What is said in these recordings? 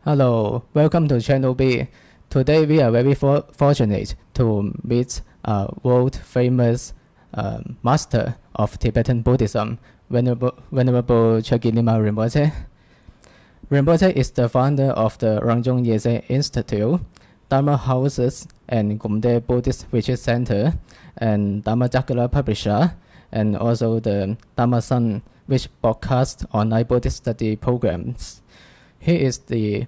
Hello, welcome to Channel B. Today we are very fortunate to meet a world-famous master of Tibetan Buddhism, Venerable Chökyi Nyima Rinpoche. Rinpoche is the founder of the Rangjung Yeshe Institute, Dharma Houses and Gumde Buddhist Retreat Center, and Dharma publisher, and also the Mahasan, which broadcasts online Buddhist study programs. He is the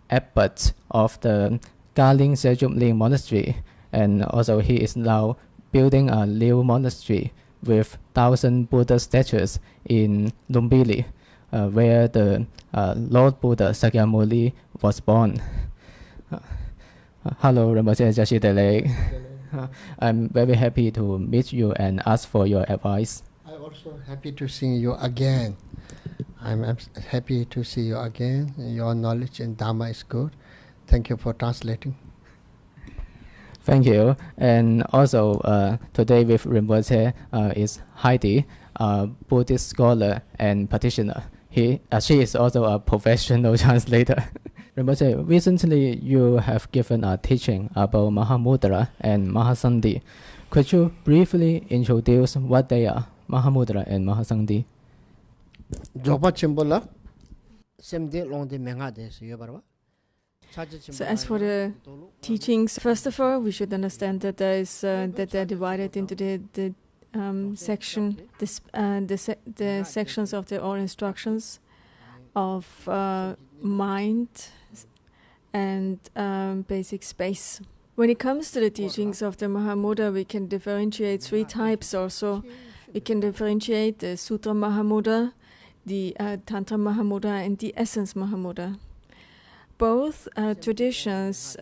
Abbot of the Ka-Nying Shedrub Ling Monastery, and also he is now building a new monastery with 1,000 Buddha statues in Lumbini, where the Lord Buddha Sakyamuni was born. Hello, Rinpoche Jashi Delek. I'm very happy to meet you and ask for your advice. I'm also happy to see you again. I'm happy to see you again. Your knowledge in Dharma is good. Thank you for translating. Thank you. And also today with Rinpoche is Heidi, a Buddhist scholar and practitioner. She is also a professional translator. Rinpoche, recently you have given a teaching about Mahamudra and Mahasandhi. Could you briefly introduce what they are, Mahamudra and Mahasandhi? So as for the teachings, first of all, we should understand that that they're divided into the sections of the all instructions of mind and basic space. When it comes to the teachings of the Mahamudra, we can differentiate three types also. We can differentiate the Sutra Mahamudra, the Tantra Mahamudra, and the Essence Mahamudra. Both traditions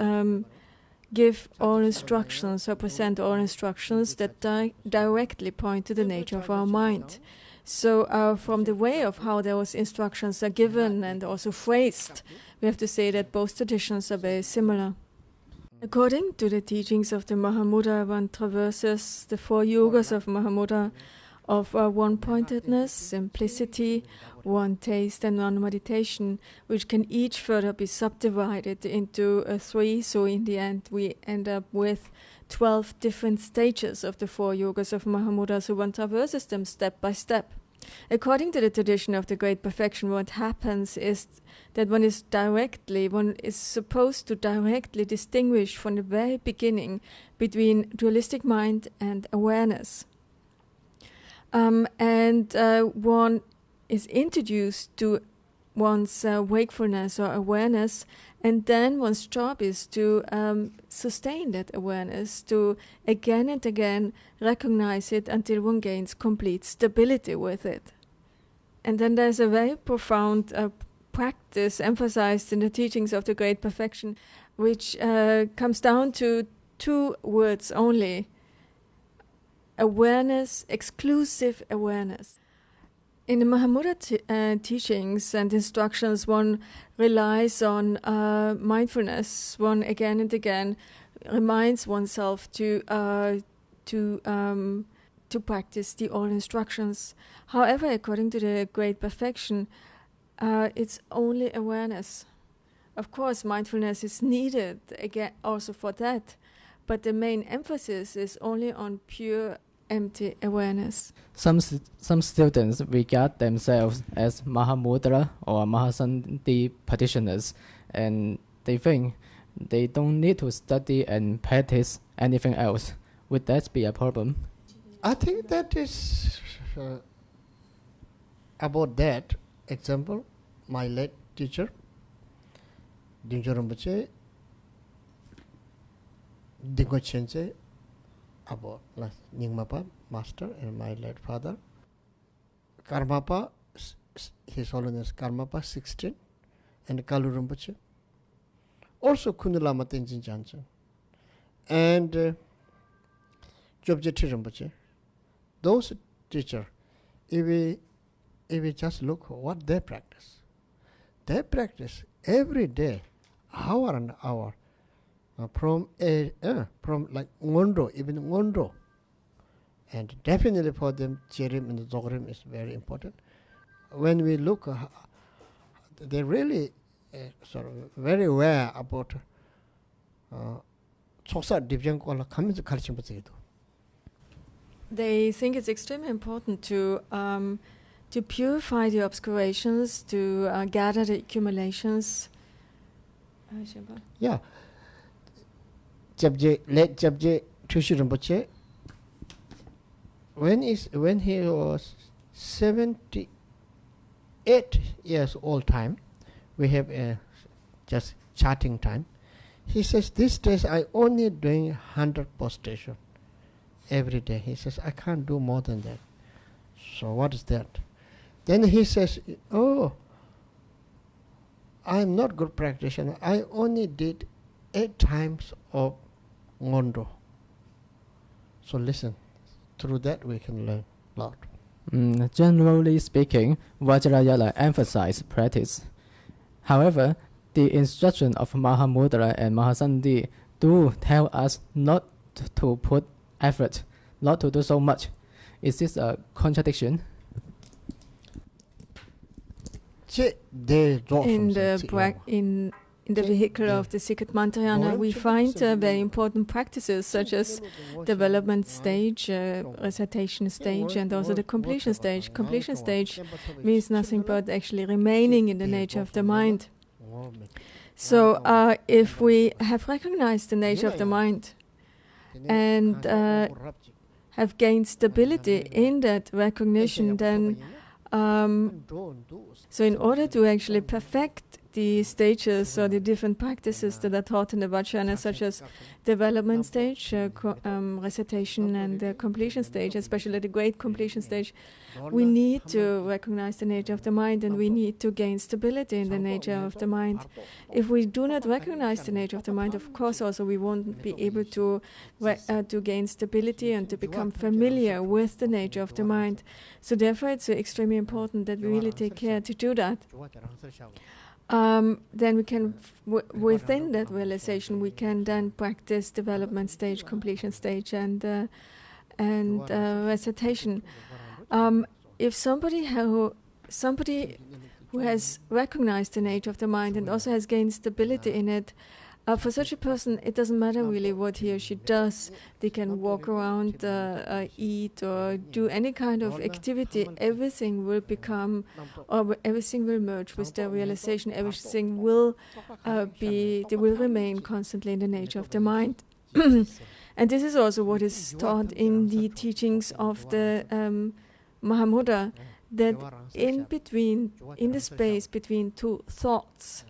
give all instructions or present all instructions that directly point to the nature of our mind. So from the way of how those instructions are given and also phrased, we have to say that both traditions are very similar. According to the teachings of the Mahamudra, one traverses the 4 yogas of Mahamudra of one-pointedness, simplicity, one taste, and one meditation, which can each further be subdivided into 3. So in the end, we end up with 12 different stages of the 4 yogas of Mahamudra. So one traverses them step by step. According to the tradition of the Great Perfection, what happens is that one is supposed to directly distinguish from the very beginning between dualistic mind and awareness. One is introduced to one's wakefulness or awareness, and then one's job is to sustain that awareness, to again and again recognize it until one gains complete stability with it. And then there's a very profound practice emphasized in the teachings of the Great Perfection, which comes down to 2 words only: awareness, exclusive awareness. In the Mahamudra teachings and instructions, one relies on mindfulness. One again and again reminds oneself to practice the all instructions. However, according to the Great Perfection, it's only awareness. Of course, mindfulness is needed again also for that, but the main emphasis is only on pure empty awareness. Some students regard themselves as Mahamudra or Mahasandhi practitioners, and they think they don't need to study and practice anything else. Would that be a problem? I think that is about that example. My late teacher, Rangjung Rinpoche, Dzogchen, Abbot, Nyingmapa, master, and my late father. Karmapa, His Holiness Karmapa 16, and Kalu Rinpoche. Also Kundalama Tenzin Jansen. And Jobjeti Rinpoche. Those teachers, if we just look what they practice every day, hour and hour, from like Ngondo, even Ngondo. And definitely for them, Jerim and Dzogchen is very important. When we look, they really sort of very aware about Choksa division kola kaminzu kharchim butsegido. They think it's extremely important to purify the obscurations, to gather the accumulations. Yeah. Late Chökyi Rinpoche, when he was 78 years old time, we have just chatting time. He says, these days I only doing 100 prostration every day. He says, I can't do more than that. So what is that? Then he says, oh, I am not good practitioner. I only did 8 times of Ngondo. So listen, through that we can learn a lot. Generally speaking, Vajrayana emphasizes practice. However, the instruction of Mahamudra and Mahasandhi do tell us not to put effort, not to do so much. Is this a contradiction? In the vehicle of the secret Mantrayana, we find very important practices such as development stage, recitation stage, and also the completion stage. Completion stage means nothing but actually remaining in the nature of the mind. So if we have recognized the nature of the mind and have gained stability in that recognition, then so in order to actually perfect the stages or the different practices that are taught in the Vajrayana, such as development stage, recitation, and the completion stage, especially the great completion stage, we need to recognize the nature of the mind, and we need to gain stability in the nature of the mind. If we do not recognize the nature of the mind, of course, also we won't be able to gain stability and to become familiar with the nature of the mind. So therefore, it's extremely important that we really take care to do that. Then we can, within that realization, we can then practice development stage, completion stage, and recitation. If somebody who has recognized the nature of the mind and also has gained stability in it, for such a person, it doesn't matter really what he or she does. They can walk around, eat, or do any kind of activity. Everything will become, or everything will merge with their realization. Everything will they will remain constantly in the nature of the mind. And this is also what is taught in the teachings of the Mahamudra, that in the space between two thoughts,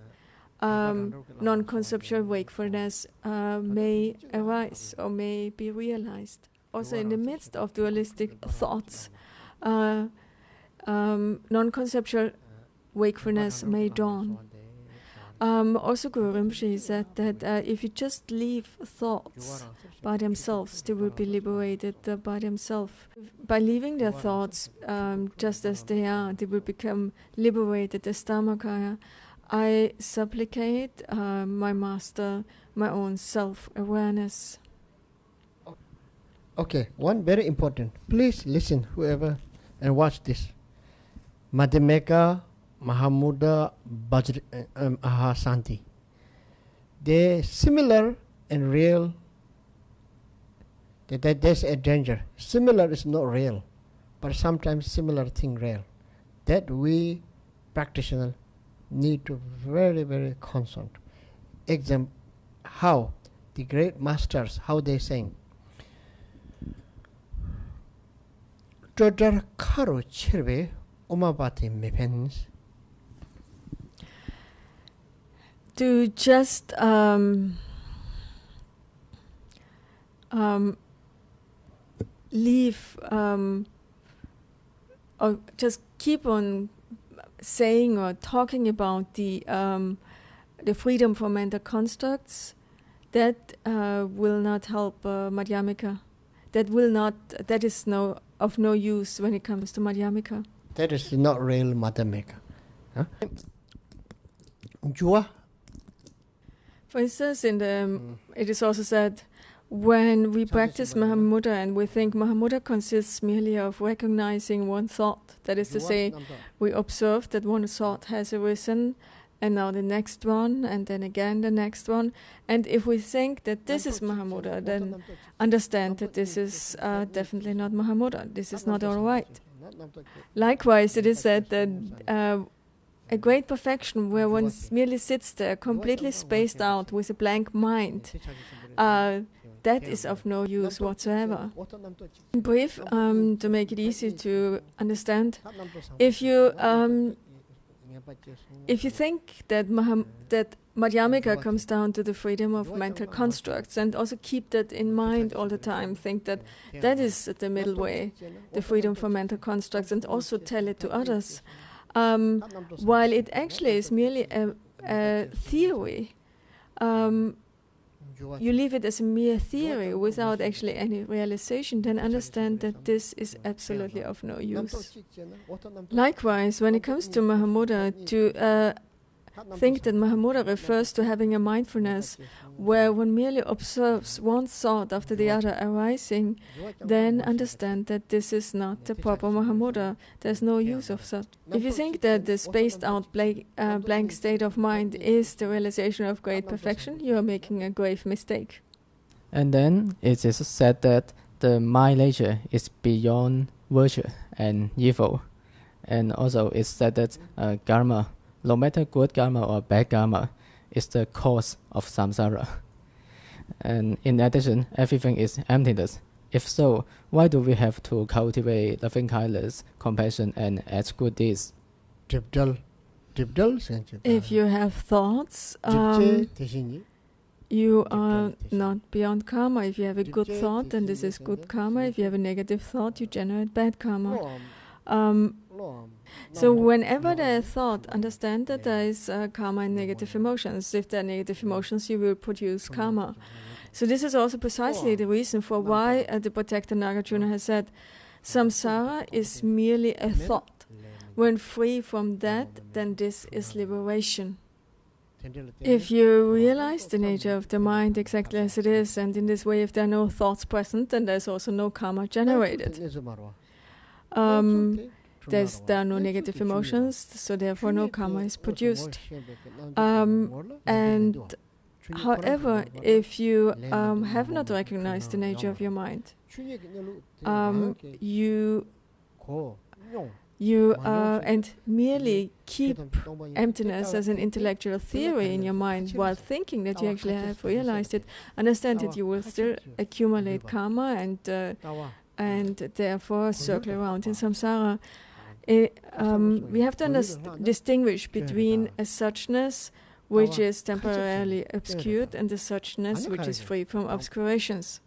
non-conceptual wakefulness may arise or may be realized. Also in the midst of dualistic thoughts, non-conceptual wakefulness may dawn. Also Guru Rinpoche said that if you just leave thoughts by themselves, they will be liberated by themselves. By leaving their thoughts just as they are, they will become liberated as Dharmakaya. I supplicate my master, my own self-awareness. Okay, one very important. Please listen, whoever, and watch this. Madhyamaka, Mahamudra, Mahasandhi. They're similar and real. That there's a danger. Similar is not real, but sometimes similar thing real. That we practitioners need to very, very concerned. Example, how the great masters, how they sing. Todar karo chirve umabati mepens. To just leave or just keep on saying or talking about the freedom from mental constructs, that will not help Madhyamika. That is of no use when it comes to Madhyamika. That is not real Madhyamika. Huh? For instance, it is also said, when we practice Mahamudra and we think Mahamudra consists merely of recognizing one thought, that is to say, we observe that one thought has arisen and now the next one, and then again the next one. And if we think that this is Mahamudra, then understand that this is definitely not Mahamudra. This is not all right. Likewise, it is said that a great perfection where one merely sits there completely spaced out with a blank mind, that is of no use whatsoever. In brief, to make it easy to understand, if you think that Madhyamika comes down to the freedom of mental constructs, and also keep that in mind all the time, think that that is the middle way, the freedom from mental constructs, and also tell it to others, while it actually is merely a theory, you leave it as a mere theory without actually any realization, then understand that this is absolutely of no use. Likewise, when it comes to Mahamudra, to think that Mahamudra refers to having a mindfulness where one merely observes one thought after the other arising, then understand that this is not the proper Mahamudra. There's no use of such. If you think that the spaced out blank state of mind is the realization of great perfection, you are making a grave mistake. And then it is said that the mind nature is beyond virtue and evil. And also it's said that karma, no matter good karma or bad karma, is the cause of samsara. And in addition, everything is emptiness. If so, why do we have to cultivate loving kindness, compassion, and act good deeds? If you have thoughts, you are not beyond karma. If you have a good thought, then this is good karma. If you have a negative thought, you generate bad karma. So whenever there is thought, understand that there is karma and negative emotions. If there are negative emotions, you will produce karma. So this is also precisely the reason for why the protector Nagarjuna has said, samsara is merely a thought. When free from that, then this is liberation. If you realize the nature of the mind exactly as it is, and in this way, if there are no thoughts present, then there's also no karma generated. There are no negative emotions, so therefore no karma is produced. And however, if you have not recognized the nature of your mind, and merely keep emptiness as an intellectual theory in your mind while thinking that you actually have realized it, understand that you will still accumulate karma and therefore circle around in samsara. We have to distinguish between a suchness which is temporarily obscured and the suchness which is free from obscurations.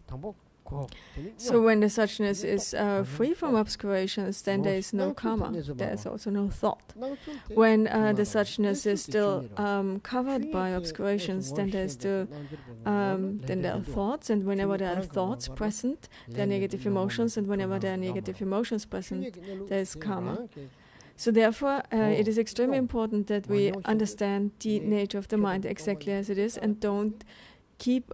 So when the suchness is free from obscurations, then there is no karma. There is also no thought. When the suchness is still covered by obscurations, then there are thoughts, and whenever there are thoughts present, there are negative emotions, and whenever there are negative emotions present, there is karma. So therefore, it is extremely important that we understand the nature of the mind exactly as it is, and don't keep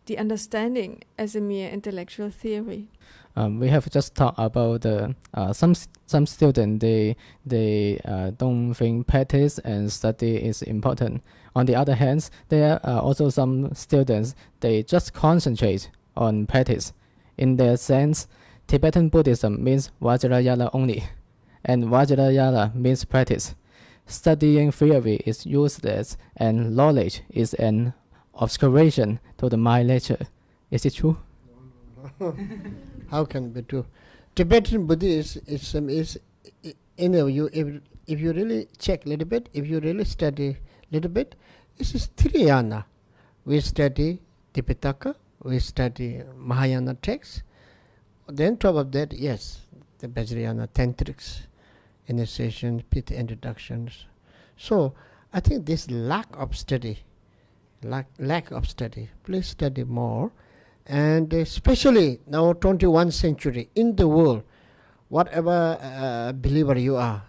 the understanding as a mere intellectual theory. We have just talked about some students they don't think practice and study is important. On the other hand, there are also some students they just concentrate on practice. In their sense, Tibetan Buddhism means Vajrayana only, and Vajrayana means practice. Studying theory is useless, and knowledge is an obscuration to the mind nature. Is it true? How can it be true? Tibetan Buddhism is, if you really check a little bit, if you really study a little bit, this is Triyana. We study Tipitaka, we study Mahayana texts. Then top of that, yes, the Vajrayana tantrics, initiation, pita introductions. So I think this lack of study, please study more. And especially now 21st century, in the world, whatever believer you are,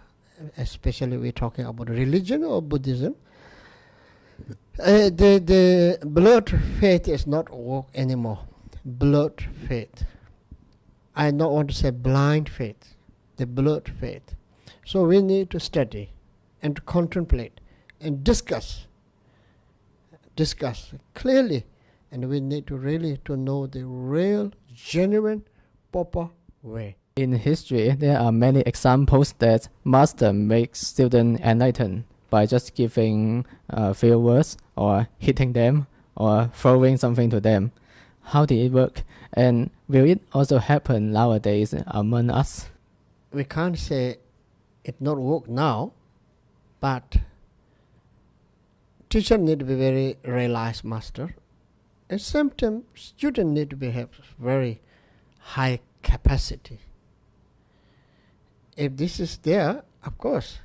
especially we're talking about religion or Buddhism, the blood faith is not work anymore. Blood faith. I don't want to say blind faith, the blood faith. So we need to study and to contemplate and discuss clearly, and we need to really to know the real, genuine, proper way. In history, there are many examples that master makes students enlightened by just giving a few words or hitting them or throwing something to them. How did it work? And will it also happen nowadays among us? We can't say it not work now, but teacher need to be very realized master. And sometimes student need to have very high capacity. If this is there, of course,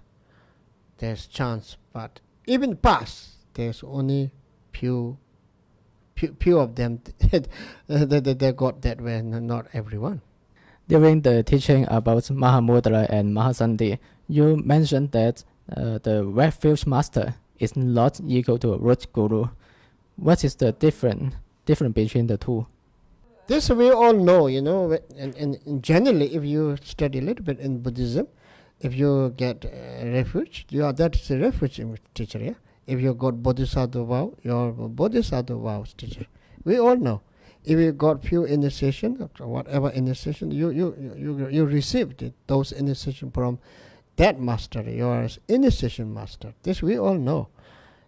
there's chance. But even past, there's only few of them that they got that way, not everyone. During the teaching about Mahamudra and Mahasandhi, you mentioned that the refuge master is not equal to a root guru. What is the difference between the two? This we all know, and generally, if you study a little bit in Buddhism, if you get refuge, that is a refuge teacher, yeah? If you got Bodhisattva vow, you're Bodhisattva vows teacher. We all know. If you got few initiation, whatever initiation, you received those initiation from that master, your initiation master. This we all know.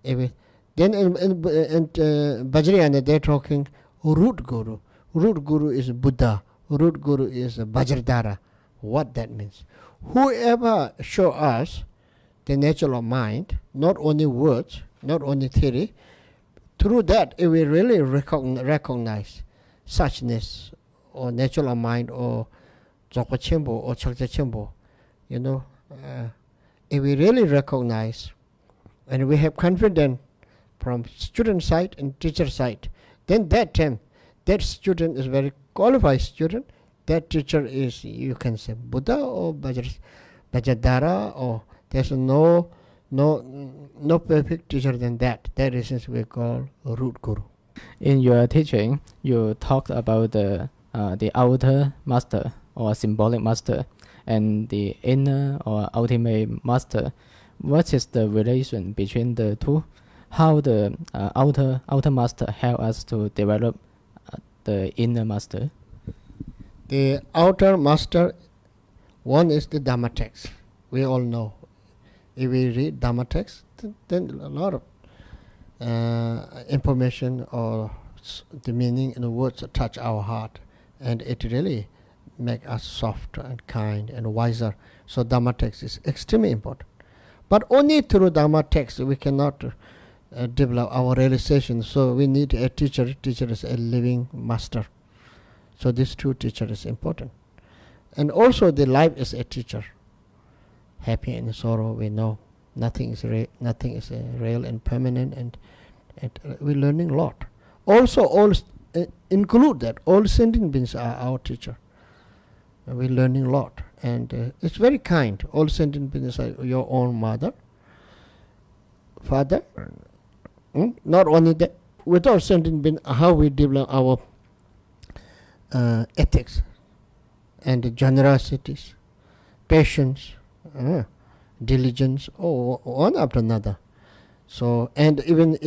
Then in Vajrayana, they're talking root guru. Root guru is Buddha. Root guru is Vajradhara. What that means? Whoever show us the nature of mind, not only words, not only theory, through that if we really recognize suchness or nature of mind or Dzogchen or Chökyi, if we really recognize and we have confidence from student side and teacher side, then that time that student is very qualified student. That teacher is, you can say, Buddha or Vajradhara, or there's no perfect teacher than that. That is we call root guru. In your teaching, you talked about the outer master or symbolic master and the inner or ultimate master. What is the relation between the two? How the outer master help us to develop the inner master? The outer master, one is the Dharma text. We all know. If we read Dharma text, then a lot of information or the meaning and the words touch our heart, and it really make us soft and kind and wiser. So Dharma text is extremely important. But only through Dharma text we cannot develop our realization. So we need a teacher. Teacher is a living master. So these two teachers is important. And also the life is a teacher. Happy and sorrow, we know. Nothing is real and permanent, and we're learning a lot. Also, all include that. All sentient beings are our teacher. We're learning a lot. And it's very kind. All sentient beings are your own mother, father. Not only that, without sentient beings, how we develop our ethics and generosities, patience, diligence, one after another. So, and even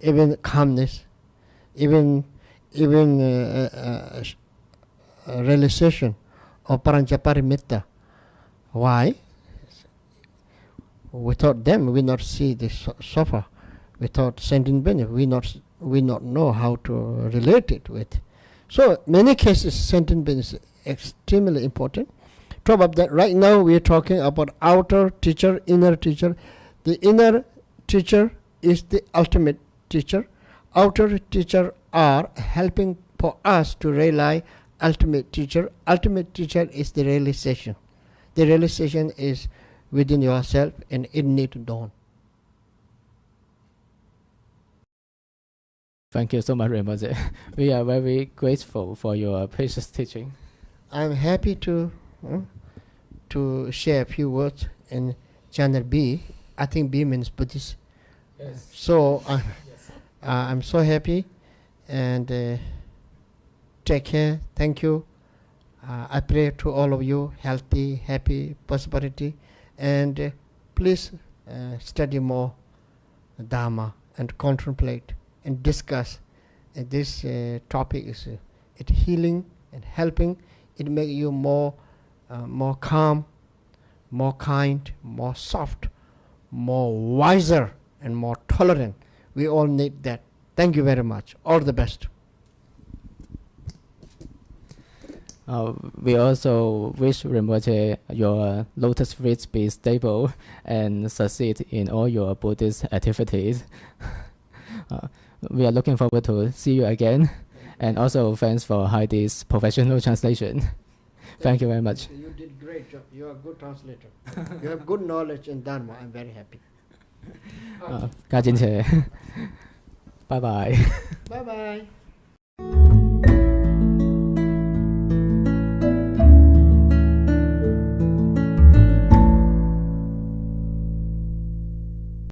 even calmness, even realization of paranchaparimetta. Why? Without them, we not see this suffer. Without sentient being, we not know how to relate it with. So many cases, sentient being is extremely important. Top of that, right now we are talking about outer teacher, inner teacher. The inner teacher is the ultimate teacher. Outer teacher are helping for us to realize ultimate teacher. Ultimate teacher is the realization. The realization is within yourself, and it needs to dawn. Thank you so much, Rinpoche. We are very grateful for your precious teaching. I'm happy to share a few words in channel B. I think B means Buddhist. Yes. So Yes. I'm so happy, and take care. Thank you. I pray to all of you healthy, happy, prosperity, and please study more dharma and contemplate and discuss. This topic is it healing and helping. It makes you more calm, more kind, more soft, more wiser, and more tolerant. We all need that. Thank you very much. All the best. We also wish Rinpoche your lotus feet be stable and succeed in all your Buddhist activities. We are looking forward to see you again, and also thanks for Heidi's professional translation. Thank you very much. You did great job. You are a good translator. You have good knowledge in Dharma. I'm very happy. 家展謝，拜拜。Bye bye.